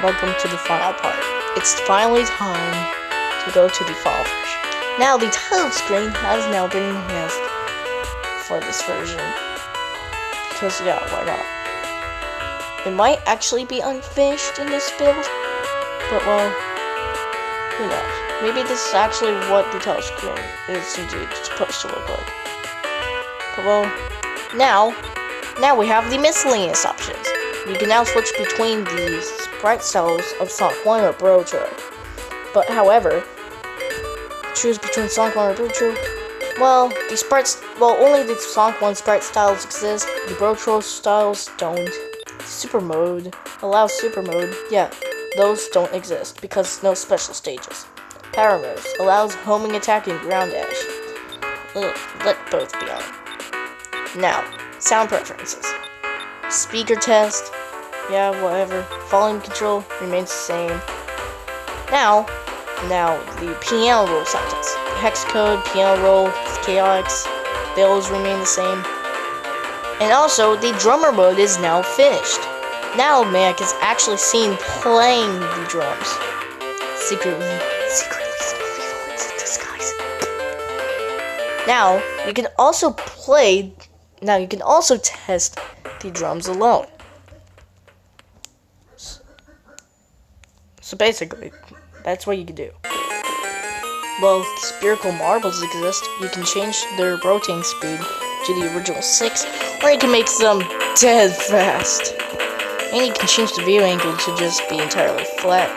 welcome to the final part. It's finally time to go to the fall version. Now the title screen has now been enhanced for this version. Because yeah, why not? It might actually be unfinished in this build, but well, who knows? Maybe this is actually what the title screen is indeed supposed to look like. But well, now we have the miscellaneous options. You can now switch between the sprite styles of Sonic 1 or Retro. But however, choose between Sonic 1 or Retro. Well, only the Sonic 1 sprite styles exist. The Retro styles don't. Super mode allows super mode. Yeah, those don't exist because no special stages. Power moves allows homing attack and ground dash. Let both be on. Now, sound preferences. Speaker test, yeah, whatever. Volume control remains the same. Now the piano roll sound test. The hex code, piano roll, KX, those remain the same. And also, the drummer mode is now finished. Now Maniac is actually seen playing the drums. Secretly in disguise. Now, you can also test the drums alone. So basically, that's what you can do. Well, spherical marbles exist. You can change their rotating speed to the original 6, or you can make them dead fast. And you can change the view angle to just be entirely flat,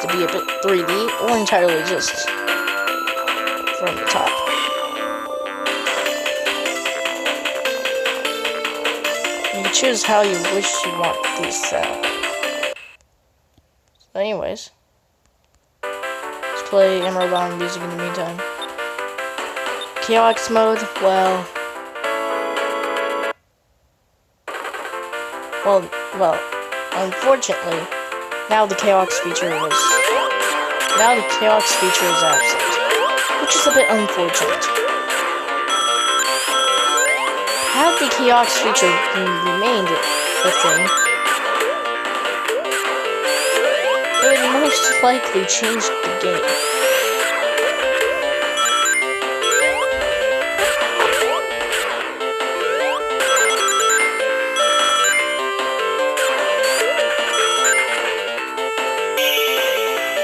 to be a bit 3D, or entirely just from the top. You can choose how you wish you want these sound. So anyways, let's play Emerald Island music in the meantime. KX mode, well, unfortunately, now the KX feature is absent, which is a bit unfortunate. Had the KX feature remained a thing, it would most likely change the game.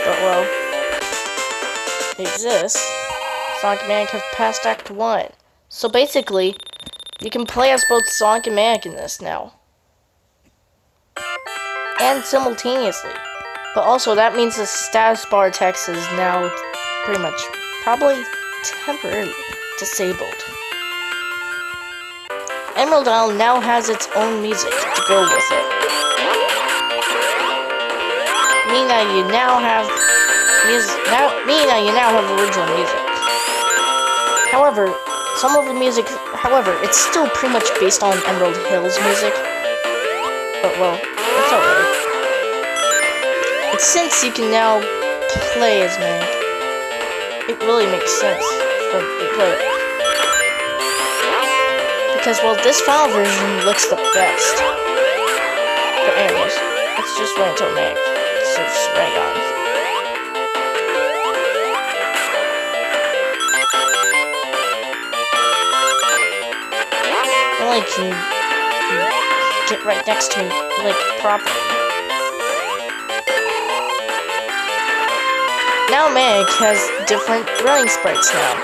But well, it exists. Sonic and Maniac have passed Act 1. So basically, you can play as both Sonic and Maniac in this now. And simultaneously. But also, that means the status bar text is now pretty much, probably temporarily disabled. Emerald Isle now has its own music to go with it. Meaning that you now have original music. However, it's still pretty much based on Emerald Hill's music. But well, it's alright. And since you can now play as Maniac, it really makes sense for the player. Because, well, this final version looks the best. But anyways, let's just wait until Maniac surfs right on. Only can get right next to me, like, properly. Now Maniac has different running sprites now.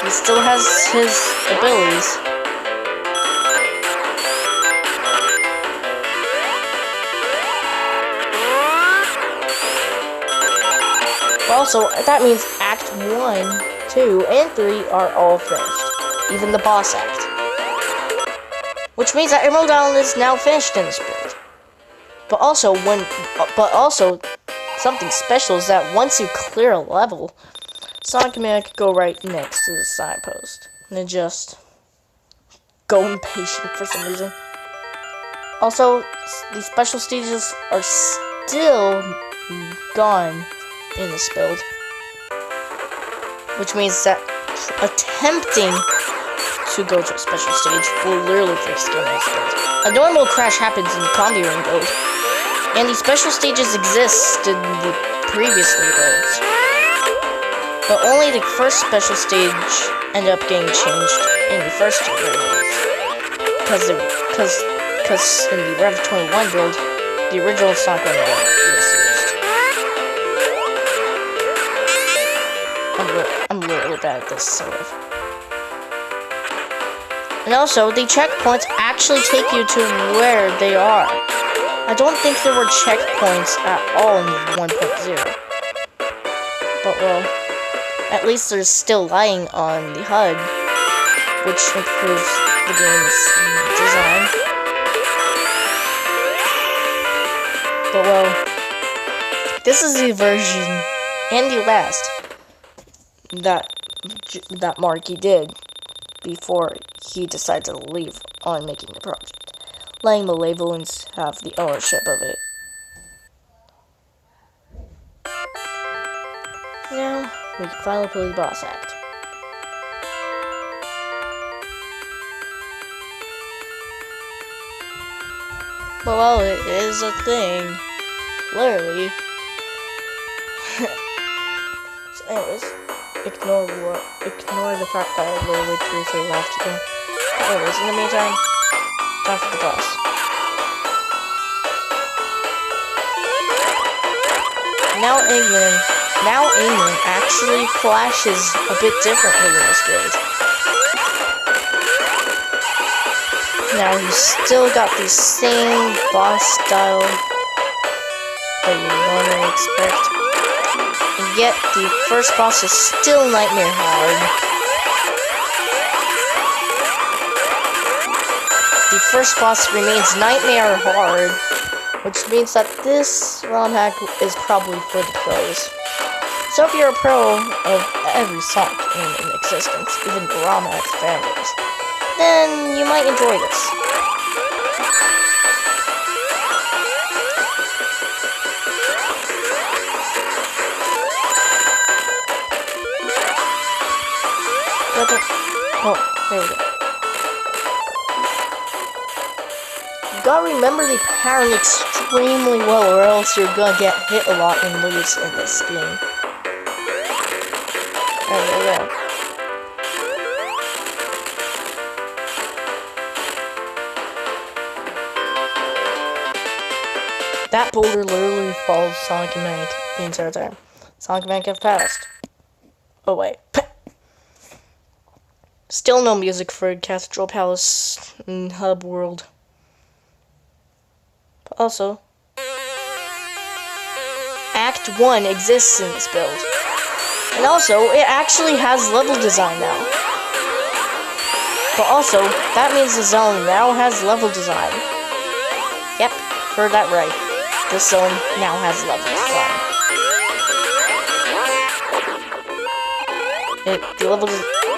He still has his abilities. Also, that means Act 1, 2, and 3 are all finished. Even the boss act. Which means that Emerald Island is now finished in this build. But also, something special is that once you clear a level, Sonic and Maniac go right next to the signpost. And then just go impatient for some reason. Also, the special stages are still gone in this build. Which means that attempting to go to a special stage will literally fix the game in this build. A normal crash happens in the combi ring build. And the special stages exist in the previously builds. But only the first special stage ended up getting changed in the first two versions. Because in the Rev 21 build, the original Sonic Retro Wiki was used. I'm literally bad at this, sort of. And also, the checkpoints actually take you to where they are. I don't think there were checkpoints at all in 1.0. But well, at least there's still lighting on the HUD, which improves the game's design. But well, this is the version and the last that Marky did before he decided to leave on making the project, letting Malevolence have the ownership of it. Now, we can finally play the boss act. But well, it is a thing. Literally. So anyways, ignore the fact that I literally briefly left again. But anyways, in the meantime, time for the boss. Now England actually flashes a bit differently in this build. Now he's still got the same boss style that you normally expect. And yet the first boss is still nightmare hard. The first boss remains nightmare hard, which means that this ROM hack is probably for the pros. So if you're a pro of every Sonic game in existence, even the ROM hack families, then you might enjoy this. Oh, there we go. You gotta remember the pattern extremely well, or else you're gonna get hit a lot and lose in this game. There we go. That boulder literally follows Sonic and Manic the entire time. Sonic and Manic have passed. Oh wait. Still no music for Cathedral Palace and Hub World. But also, Act 1 exists in this build. And also, it actually has level design now. But also, that means the zone now has level design. Yep, heard that right. This zone now has level design.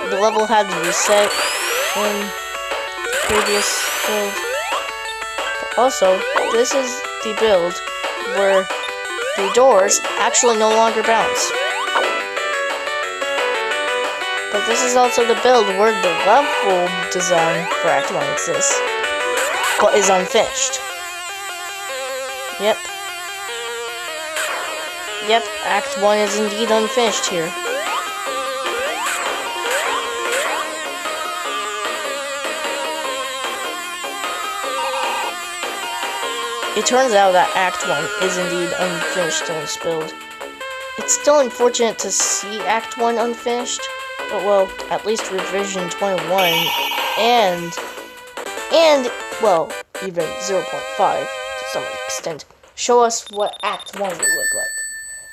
The level had to reset in the previous build. But also, this is the build where the doors actually no longer bounce. But this is also the build where the level design for Act 1 exists, but is unfinished. Yep, Act 1 is indeed unfinished here. It turns out that Act 1 is indeed unfinished in this build. It's still unfortunate to see Act 1 unfinished, but well, at least Revision 21 and well, even 0.5 to some extent show us what Act 1 would look like.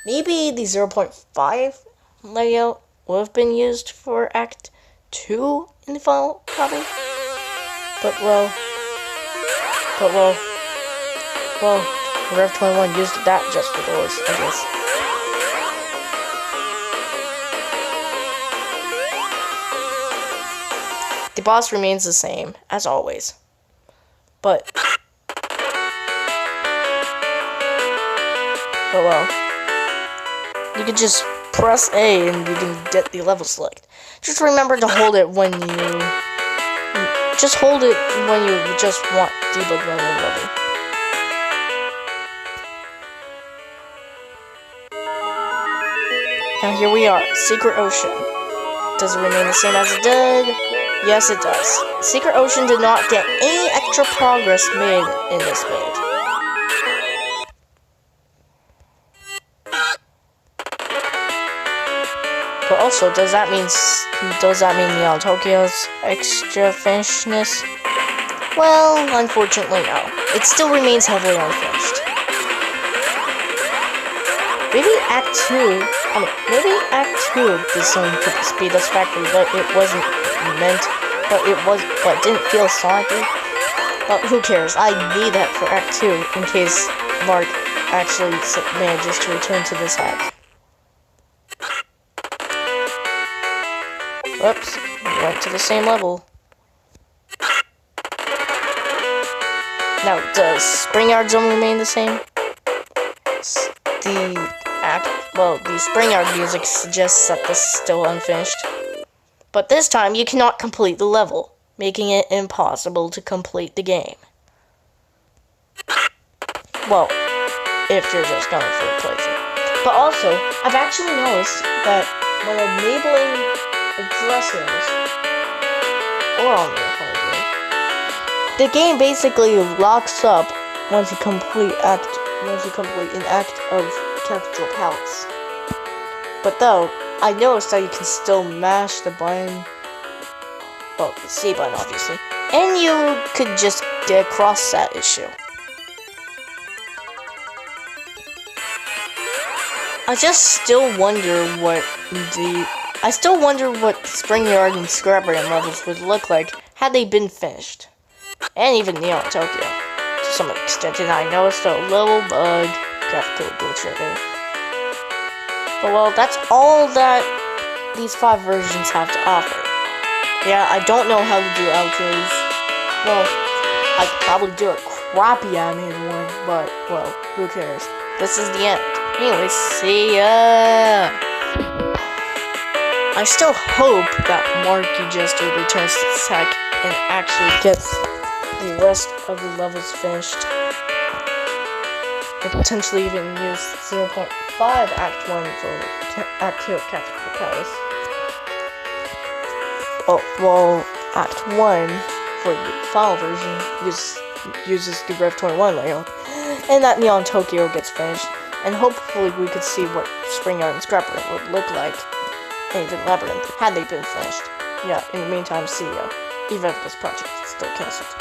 Maybe the 0.5 layout would have been used for Act 2 in the final copy. But well, Rev 21 used that just for doors, I guess. The boss remains the same, as always. But well, you can just press A and you can get the level select. Just remember to hold it when you just want debug running level. Now here we are, Secret Ocean. Does it remain the same as it did? Yes, it does. Secret Ocean did not get any extra progress made in this build. But also, does that mean Neon Tokyo's extra finishedness? Well, unfortunately, no. It still remains heavily unfinished. Maybe Act 2 of this song could speed us factory, but it wasn't meant, but it didn't feel Sonic-y. But who cares? I need that for Act 2 in case Mark actually manages to return to this hack. Whoops, we went to the same level. Now, does Spring Yard Zone remain the same? The Spring Yard music suggests that this is still unfinished. But this time, you cannot complete the level, making it impossible to complete the game. Well, if you're just going for a playthrough. But also, I've actually noticed that when enabling addresses, or on the game basically locks up once you complete an act of Cathedral Palace. But though, I noticed that you can still mash the button, well, the C button obviously, and you could just get across that issue. I still wonder what Spring Yard and Scrapyard levels would look like had they been finished. And even Neon Tokyo, to some extent, and I noticed a little bug, graphical glitch right there. But well, that's all that these 5 versions have to offer. Yeah, I don't know how to do outros. Well, I could probably do a crappy animated one, but, well, who cares? This is the end. Anyway, see ya! I still hope that Marky Jester returns to the tech and actually gets the rest of the levels finished. And potentially even use 0.5 Act 1 for Act 2 of Cathedral Palace. Oh, well, Act 1 for the final version uses the Rev 21 layout. And that Neon Tokyo gets finished. And hopefully we could see what Spring Yard and Scrapyard would look like. And even Labyrinth, had they been finished. Yeah, in the meantime, see ya. Even if this project is still cancelled.